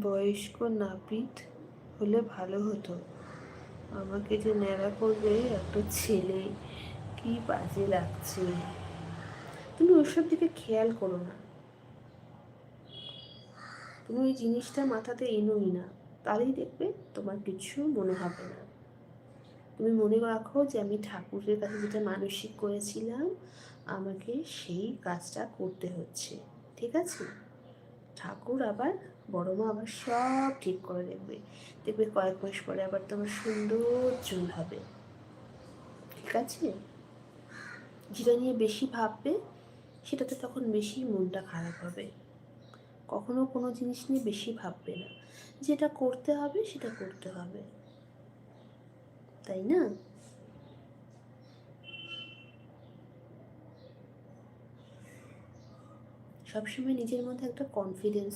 বয়স্ক নাপিত হলে ভালো হতো। আমাকে যে ন্যাড়া করবে একটা ছেলে, কি বাজে লাগছে। তুমি ওসব দিকে খেয়াল করো না, তুমি ওই জিনিসটা মাথাতে এনোই না, তাহলেই দেখবে তোমার কিছু মনে হবে না। তুমি মনে রাখো যে আমি ঠাকুরের কাছে যেটা মানসিক করেছিলাম, আমাকে সেই কাজটা করতে হচ্ছে, ঠিক আছে? ঠাকুর আবার, বড় মা আবার সব ঠিক করে দেখবে। দেখবে কয়েক মাস পরে আবার তোমার সুন্দর চুল হবে, ঠিক আছে? যেটা নিয়ে বেশি ভাববে সেটাতে তখন বেশি মনটা খারাপ হবে। কখনো কোনো জিনিস নিয়ে বেশি ভাববে না, যেটা করতে হবে সেটা করতে হবে, তাই না? সবসময় নিজের মধ্যে একটা কনফিডেন্স